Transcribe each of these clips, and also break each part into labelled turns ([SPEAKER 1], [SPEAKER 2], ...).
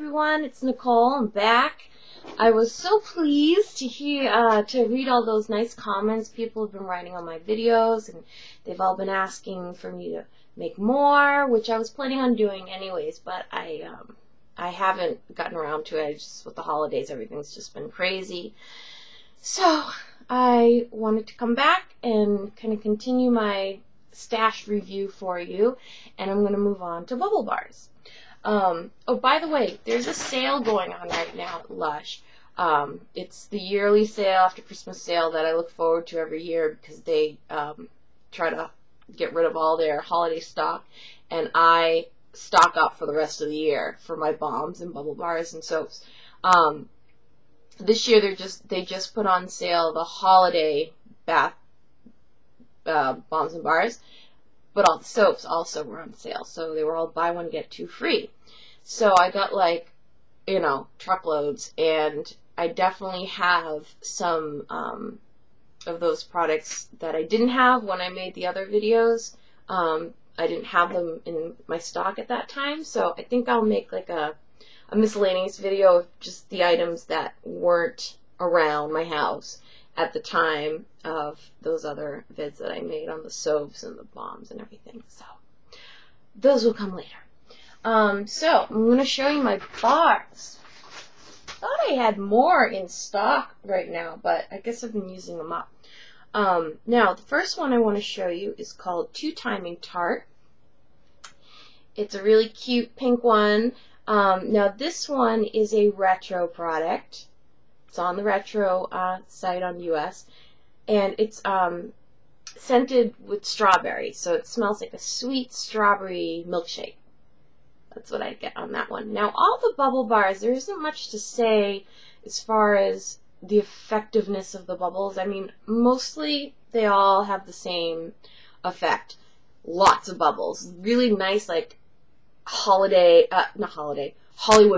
[SPEAKER 1] everyone, it's Nicole. I'm back. I was so pleased to read all those nice comments people have been writing on my videos, and they've all been asking for me to make more, which I was planning on doing anyways, but I haven't gotten around to it. With the holidays, everything's just been crazy. So I wanted to come back and kind of continue my stash review for you, and I'm going to move on to bubble bars. Oh, by the way, there's a sale going on right now at Lush. It's the yearly sale after Christmas sale that I look forward to every year because they try to get rid of all their holiday stock, and I stock up for the rest of the year for my balms and bubble bars and soaps. This year they just put on sale the holiday bath balms and bars, but all the soaps also were on sale, so they were all buy one get two free. So I got truckloads, and I definitely have some of those products that I didn't have when I made the other videos. I didn't have them in my stock at that time, so I think I'll make like a miscellaneous video of just the items that weren't around my house at the time of those other vids that I made on the soaps and the balms and everything. So those will come later. So I'm going to show you my bars. Thought I had more in stock right now, but I guess I've been using them up. Now, the first one I want to show you is called Two Timing Tart. It's a really cute pink one. Now, this one is a retro product. It's on the retro site on US, and it's scented with strawberry, so it smells like a sweet strawberry milkshake. That's what I get on that one. Now, all the bubble bars, there isn't much to say as far as the effectiveness of the bubbles. I mean, mostly they all have the same effect. Lots of bubbles. Really nice, like, Hollywood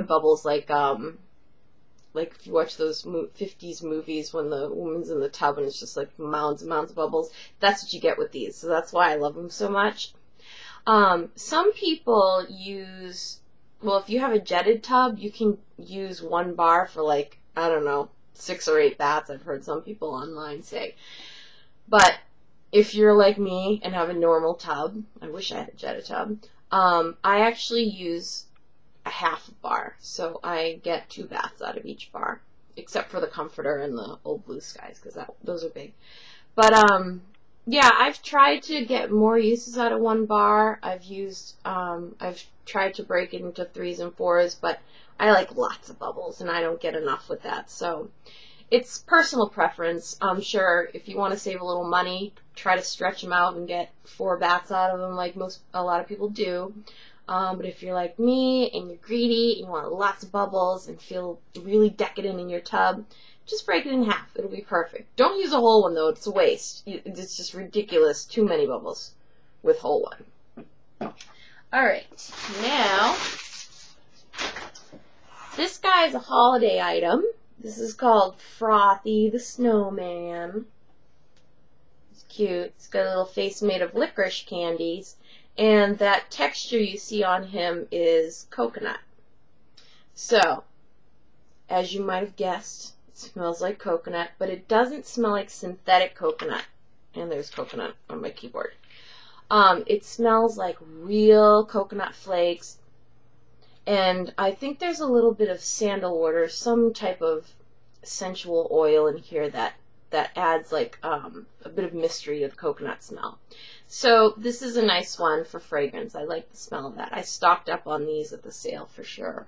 [SPEAKER 1] bubbles, like if you watch those 50s movies when the woman's in the tub and it's just like mounds and mounds of bubbles. That's what you get with these, so that's why I love them so much. Some people use, well, if you have a jetted tub, you can use one bar for like, I don't know, 6 or 8 baths, I've heard some people online say. But if you're like me and have a normal tub, I wish I had a jetted tub, I actually use a half bar, so I get 2 baths out of each bar, except for the comforter and the old blue skies, because those are big. But yeah, I've tried to get more uses out of one bar. I've tried to break it into 3s and 4s, but I like lots of bubbles, and I don't get enough with that. So it's personal preference. I'm sure if you want to save a little money, try to stretch them out and get 4 baths out of them, like a lot of people do. But if you're like me and you're greedy and you want lots of bubbles and feel really decadent in your tub, just break it in half. It'll be perfect. Don't use a whole one, though. It's a waste. It's just ridiculous. Too many bubbles with whole one. Alright, now, this guy is a holiday item. This is called Frothy the Snowman. It's cute. It's got a little face made of licorice candies. And that texture you see on him is coconut. So, as you might have guessed, it smells like coconut, but it doesn't smell like synthetic coconut. And there's coconut on my keyboard. It smells like real coconut flakes. And I think there's a little bit of sandalwood or some type of sensual oil in here that adds like a bit of mystery to the coconut smell. So this is a nice one for fragrance. I like the smell of that. I stocked up on these at the sale for sure.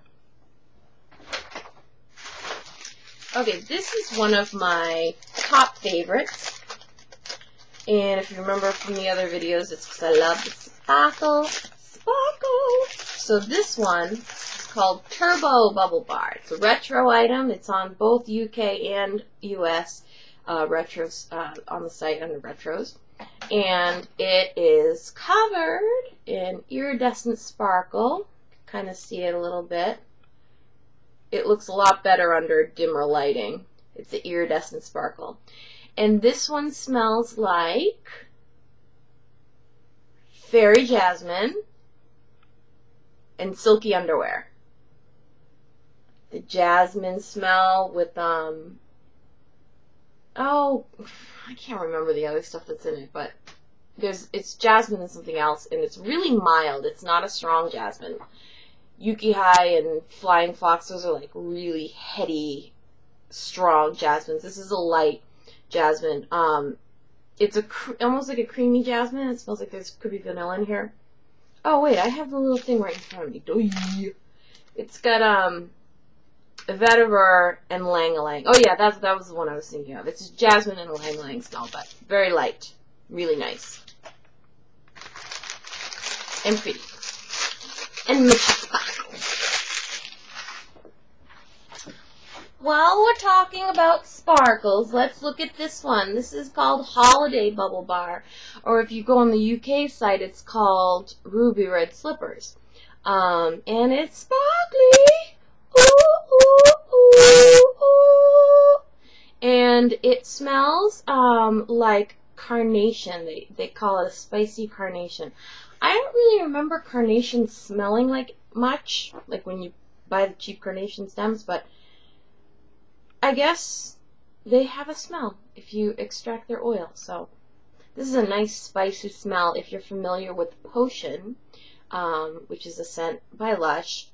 [SPEAKER 1] Okay, this is one of my top favorites. And if you remember from the other videos, it's because I love the sparkle. So this one is called Turbo Bubble Bar. It's a retro item. It's on both UK and US retros on the site under retros. And it is covered in iridescent sparkle. Kind of see it a little bit. It looks a lot better under dimmer lighting. It's the iridescent sparkle. And this one smells like fairy jasmine and silky underwear. the jasmine smell with, oh, I can't remember the other stuff that's in it, but it's jasmine and something else, and it's really mild. It's not a strong jasmine. Yuki High and Flying Fox, those are like really heady, strong jasmines. This is a light jasmine. It's almost like a creamy jasmine. It smells like could be vanilla in here. Oh wait, I have the little thing right in front of me. It's got vetiver and lang-a-lang. Oh yeah, that was the one I was thinking of. It's jasmine and lang-a-lang smell, but very light, really nice, and pretty, and while we're talking about sparkles, let's look at this one. This is called Holiday Bubble Bar, or if you go on the UK site, it's called Ruby Red Slippers. And it's sparkly. Ooh, ooh, ooh, ooh. And it smells like carnation. They call it a spicy carnation. I don't really remember carnation smelling like much, like when you buy the cheap carnation stems, but I guess they have a smell if you extract their oil. So this is a nice spicy smell. If you're familiar with Potion, which is a scent by Lush,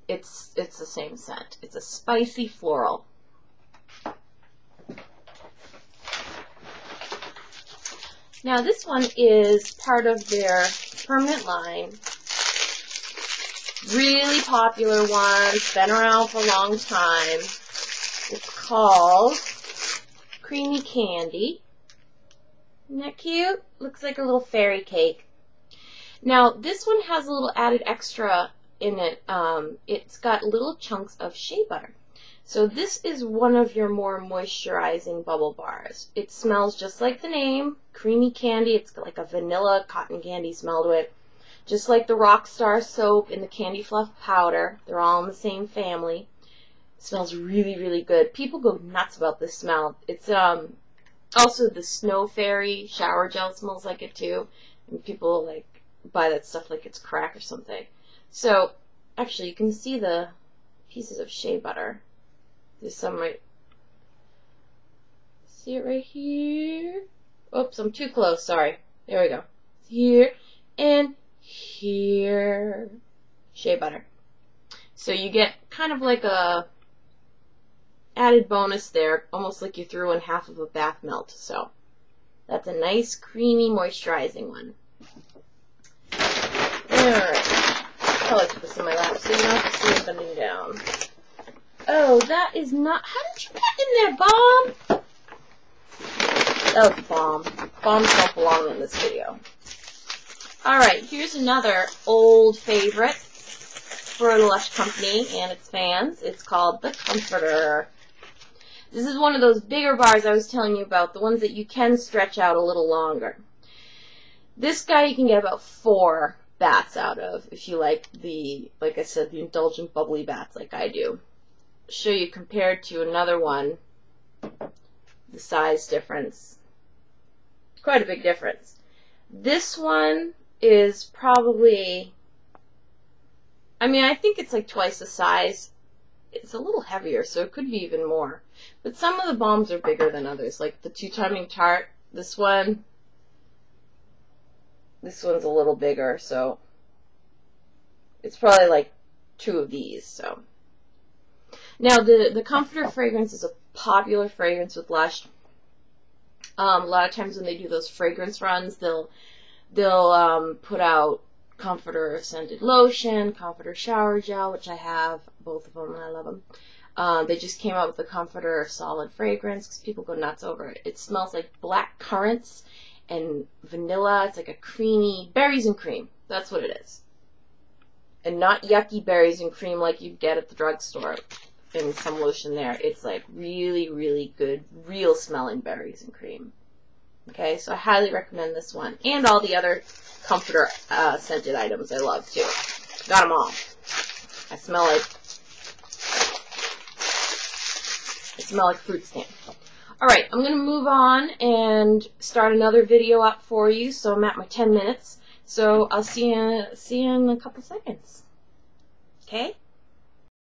[SPEAKER 1] it's the same scent. It's a spicy floral. Now this one is part of their permanent line. Really popular one. It's been around for a long time. It's called Creamy Candy. Isn't that cute? Looks like a little fairy cake. Now, this one has a little added extra in it. It's got little chunks of shea butter. So this is one of your more moisturizing bubble bars. It smells just like the name, Creamy Candy. It's got like a vanilla cotton candy smell to it. Just like the Rockstar soap and the Candy Fluff powder. They're all in the same family. It smells really, really good. People go nuts about this smell. It's also the Snow Fairy shower gel smells like it too. And people like buy that stuff like it's crack or something. So actually you can see the pieces of shea butter. There's some right, see it right here? Oops, I'm too close, sorry. There we go. Here and here. Shea butter. So you get kind of like a added bonus there, almost like you threw in half of a bath melt. So that's a nice, creamy, moisturizing one. Alright. I like to put this in my lap so you don't have to see me bending down. Oh, that is not... How did you get in there, Bomb? That was Bomb. Bombs don't belong in this video. Alright, here's another old favorite for the Lush Company and its fans. It's called the Comforter. This is one of those bigger bars I was telling you about, the ones that you can stretch out a little longer. This guy you can get about 4 bats out of if you like like I said, the indulgent bubbly bats like I do. I'll show you compared to another one, the size difference. Quite a big difference. This one is probably, I mean, I think it's like twice the size. It's a little heavier, so it could be even more. But some of the bombs are bigger than others, like the Two-Timing Tart. This one's a little bigger, so it's probably like 2 of these. So now the Comforter fragrance is a popular fragrance with Lush. A lot of times when they do those fragrance runs, they'll put out Comforter scented lotion, Comforter shower gel, which I have both of them and I love them. They just came out with the Comforter solid fragrance because people go nuts over it. It smells like black currants and vanilla. It's like a creamy berries and cream. That's what it is. And not yucky berries and cream like you'd get at the drugstore in some lotion there. It's like really, really good, real smelling berries and cream. Okay, so I highly recommend this one. And all the other Comforter scented items I love too. Got them all. I smell like fruit stand. Alright, I'm going to move on and start another video up for you. So I'm at my 10 minutes. So I'll see you in a couple seconds. Okay?